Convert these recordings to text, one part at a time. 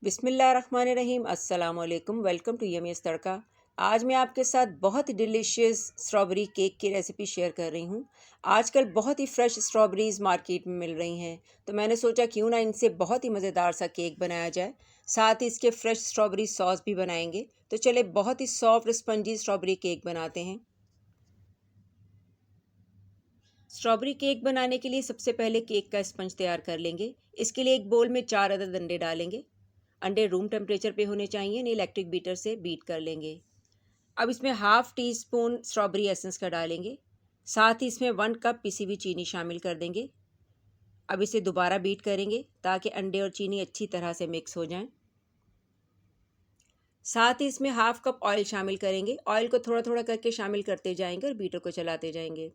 बिस्मिल्लाहिर्रहमानिर्रहीम। अस्सलाम वालेकुम। वेलकम टू यमीज़ तड़का। आज मैं आपके साथ बहुत ही डिलीशियस स्ट्रॉबेरी केक की रेसिपी शेयर कर रही हूँ। आजकल बहुत ही फ्रेश स्ट्रॉबेरीज़ मार्केट में मिल रही हैं, तो मैंने सोचा क्यों ना इनसे बहुत ही मज़ेदार सा केक बनाया जाए। साथ ही इसके फ्रेश स्ट्रॉबेरी सॉस भी बनाएंगे। तो चले बहुत ही सॉफ्ट स्पंजी स्ट्रॉबेरी केक बनाते हैं। स्ट्रॉबेरी केक बनाने के लिए सबसे पहले केक का स्पंज तैयार कर लेंगे। इसके लिए एक बोल में 4 अदद अंडे डालेंगे। अंडे रूम टेम्परेचर पे होने चाहिए, नहीं इलेक्ट्रिक बीटर से बीट कर लेंगे। अब इसमें half tea spoon strawberry essence का डालेंगे। साथ ही इसमें 1 कप पिसी हुई चीनी शामिल कर देंगे। अब इसे दोबारा बीट करेंगे ताकि अंडे और चीनी अच्छी तरह से मिक्स हो जाएं। साथ ही इसमें हाफ़ कप ऑयल शामिल करेंगे। ऑयल को थोड़ा थोड़ा करके शामिल करते जाएंगे और बीटर को चलाते जाएंगे।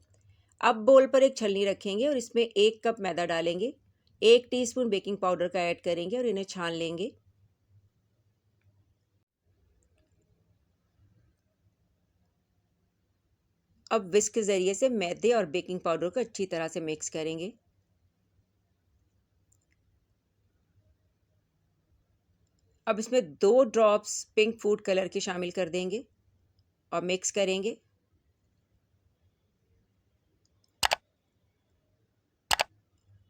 अब बोल पर एक छलनी रखेंगे और इसमें 1 कप मैदा डालेंगे। 1 टीस्पून बेकिंग पाउडर का ऐड करेंगे और इन्हें छान लेंगे। अब विस्क के ज़रिए से मैदे और बेकिंग पाउडर को अच्छी तरह से मिक्स करेंगे। अब इसमें 2 ड्रॉप्स पिंक फूड कलर के शामिल कर देंगे और मिक्स करेंगे।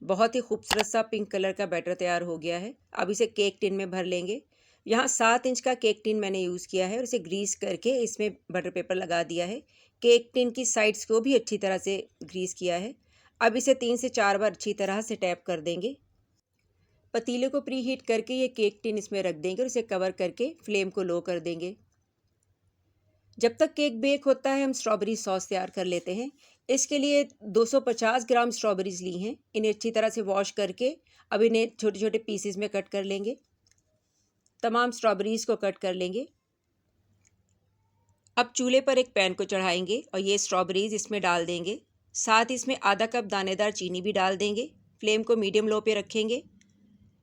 बहुत ही खूबसूरत सा पिंक कलर का बैटर तैयार हो गया है। अब इसे केक टिन में भर लेंगे। यहाँ 7 इंच का केक टिन मैंने यूज़ किया है और इसे ग्रीस करके इसमें बटर पेपर लगा दिया है। केक टिन की साइड्स को भी अच्छी तरह से ग्रीस किया है। अब इसे 3 से 4 बार अच्छी तरह से टैप कर देंगे। पतीले को प्री हीट करके ये केक टिन इसमें रख देंगे और इसे कवर करके फ्लेम को लो कर देंगे। जब तक केक बेक होता है हम स्ट्रॉबेरी सॉस तैयार कर लेते हैं। इसके लिए 250 ग्राम स्ट्रॉबेरीज ली हैं। इन्हें अच्छी तरह से वॉश करके अब इन्हें छोटे छोटे पीसेस में कट कर लेंगे। तमाम स्ट्रॉबेरीज को कट कर लेंगे। अब चूल्हे पर एक पैन को चढ़ाएंगे और ये स्ट्रॉबेरीज इसमें डाल देंगे। साथ ही इसमें आधा कप दानेदार चीनी भी डाल देंगे। फ्लेम को मीडियम लो पे रखेंगे।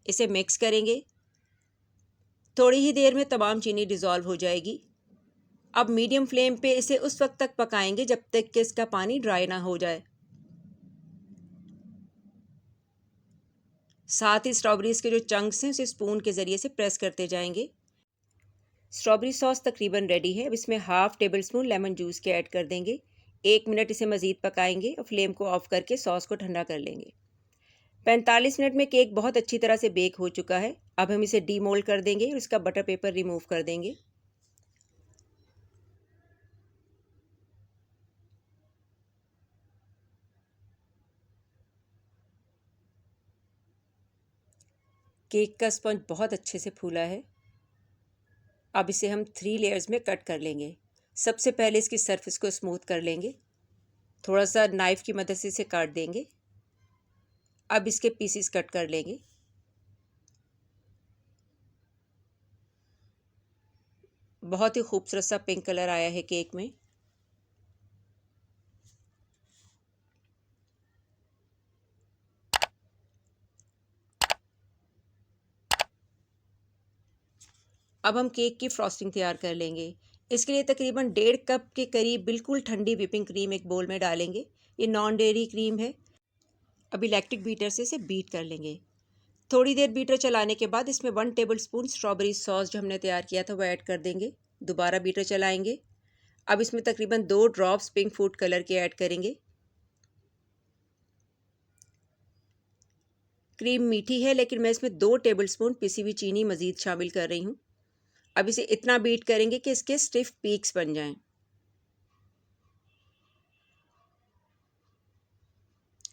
इसे मिक्स करेंगे। थोड़ी ही देर में तमाम चीनी डिज़ोल्व हो जाएगी। अब मीडियम फ्लेम पे इसे उस वक्त तक पकाएंगे जब तक कि इसका पानी ड्राई ना हो जाए। साथ ही स्ट्रॉबेरीज के जो चंक्स हैं उसे स्पून के ज़रिए से प्रेस करते जाएंगे। स्ट्रॉबेरी सॉस तकरीबन रेडी है। अब इसमें half table spoon lemon juice के ऐड कर देंगे। 1 मिनट इसे मज़ीद पकाएंगे और फ्लेम को ऑफ करके सॉस को ठंडा कर लेंगे। 45 मिनट में केक बहुत अच्छी तरह से बेक हो चुका है। अब हम इसे डीमोल्ड कर देंगे और इसका बटर पेपर रिमूव कर देंगे। केक का स्पंज बहुत अच्छे से फूला है। अब इसे हम 3 लेयर्स में कट कर लेंगे। सबसे पहले इसकी सरफेस को स्मूथ कर लेंगे। थोड़ा सा नाइफ़ की मदद से इसे काट देंगे। अब इसके पीसेस कट कर लेंगे। बहुत ही खूबसूरत सा पिंक कलर आया है केक में। अब हम केक की फ्रॉस्टिंग तैयार कर लेंगे। इसके लिए तकरीबन 1.5 कप के करीब बिल्कुल ठंडी व्हिपिंग क्रीम एक बोल में डालेंगे। ये नॉन डेयरी क्रीम है। अब इलेक्ट्रिक बीटर से इसे बीट कर लेंगे। थोड़ी देर बीटर चलाने के बाद इसमें 1 टेबल स्पून स्ट्रॉबेरी सॉस जो हमने तैयार किया था वो ऐड कर देंगे। दोबारा बीटर चलाएंगे। अब इसमें तकरीबन 2 ड्रॉप्स पिंक फूड कलर के ऐड करेंगे। क्रीम मीठी है लेकिन मैं इसमें 2 टेबल स्पून पिसी हुई चीनी मज़ीद शामिल कर रही हूँ। अब इसे इतना बीट करेंगे कि इसके स्टिफ पीक्स बन जाएं।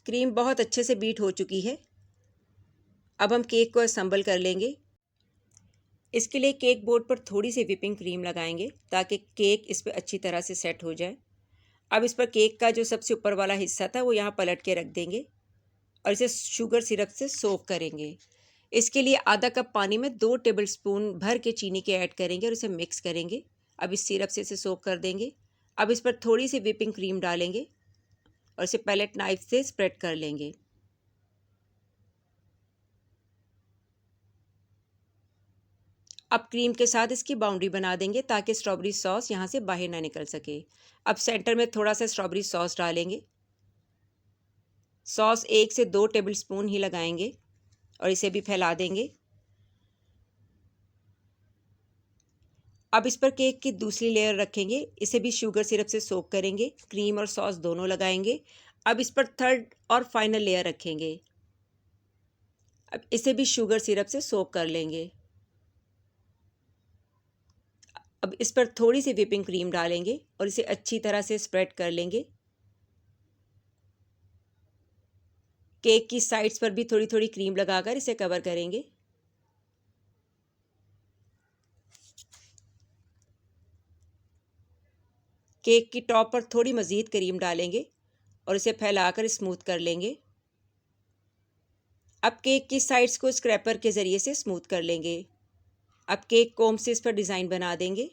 क्रीम बहुत अच्छे से बीट हो चुकी है। अब हम केक को असम्बल कर लेंगे। इसके लिए केक बोर्ड पर थोड़ी सी व्हिपिंग क्रीम लगाएंगे ताकि केक इस पर अच्छी तरह से सेट हो जाए। अब इस पर केक का जो सबसे ऊपर वाला हिस्सा था वो यहाँ पलट के रख देंगे और इसे शुगर सिरप से सोक करेंगे। इसके लिए आधा कप पानी में 2 टेबल स्पून भर के चीनी के ऐड करेंगे और इसे मिक्स करेंगे। अब इस सिरप से इसे सोक कर देंगे। अब इस पर थोड़ी सी व्हिपिंग क्रीम डालेंगे और इसे पैलेट नाइफ से स्प्रेड कर लेंगे। अब क्रीम के साथ इसकी बाउंड्री बना देंगे ताकि स्ट्रॉबेरी सॉस यहाँ से बाहर ना निकल सके। अब सेंटर में थोड़ा सा स्ट्रॉबेरी सॉस डालेंगे। सॉस 1 से 2 टेबल स्पून ही लगाएंगे और इसे भी फैला देंगे। अब इस पर केक की दूसरी लेयर रखेंगे, इसे भी शुगर सिरप से सोक करेंगे, क्रीम और सॉस दोनों लगाएंगे। अब इस पर थर्ड और फाइनल लेयर रखेंगे, अब इसे भी शुगर सिरप से सोक कर लेंगे। अब इस पर थोड़ी सी व्हिपिंग क्रीम डालेंगे और इसे अच्छी तरह से स्प्रेड कर लेंगे। केक की साइड्स पर भी थोड़ी थोड़ी क्रीम लगाकर इसे कवर करेंगे। केक की टॉप पर थोड़ी मज़ीद क्रीम डालेंगे और इसे फैलाकर स्मूथ कर लेंगे। अब केक की साइड्स को स्क्रैपर के ज़रिए से स्मूथ कर लेंगे। अब केक कोम से इस पर डिज़ाइन बना देंगे।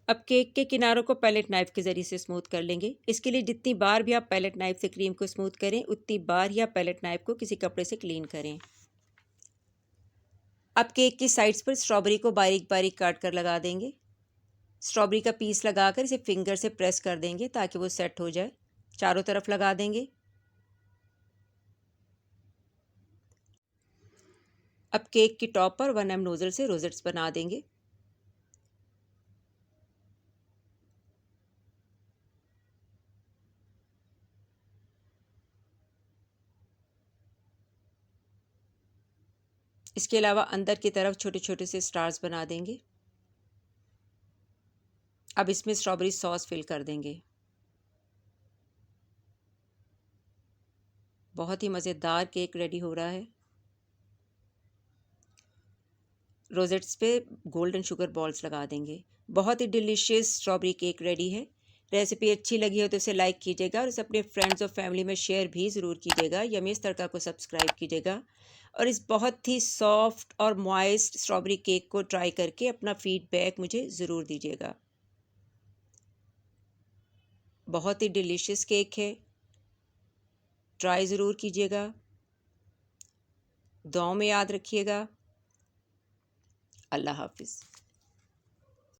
अब केक के किनारों को पैलेट नाइफ के ज़रिए से स्मूथ कर लेंगे। इसके लिए जितनी बार भी आप पैलेट नाइफ से क्रीम को स्मूथ करें, उतनी बार ही आप पैलेट नाइफ को किसी कपड़े से क्लीन करें। अब केक की साइड्स पर स्ट्रॉबेरी को बारीक बारीक काट कर लगा देंगे। स्ट्रॉबेरी का पीस लगाकर इसे फिंगर से प्रेस कर देंगे ताकि वो सेट हो जाए। चारों तरफ लगा देंगे। अब केक की टॉप पर 1 mm नोज़ल से रोजेट्स बना देंगे। इसके अलावा अंदर की तरफ छोटे छोटे से स्टार्स बना देंगे। अब इसमें स्ट्रॉबेरी सॉस फिल कर देंगे। बहुत ही मज़ेदार केक रेडी हो रहा है। रोजेट्स पे गोल्डन शुगर बॉल्स लगा देंगे। बहुत ही डिलीशियस स्ट्रॉबेरी केक रेडी है। रेसिपी अच्छी लगी हो तो इसे लाइक कीजिएगा और इसे अपने फ्रेंड्स और फैमिली में शेयर भी ज़रूर कीजिएगा। यमीज़ तड़का को सब्सक्राइब कीजिएगा और इस बहुत ही सॉफ्ट और मॉइस्ट स्ट्रॉबेरी केक को ट्राई करके अपना फीडबैक मुझे ज़रूर दीजिएगा। बहुत ही डिलीशियस केक है, ट्राई ज़रूर कीजिएगा। दुआओं में याद रखिएगा। अल्लाह हाफिज़।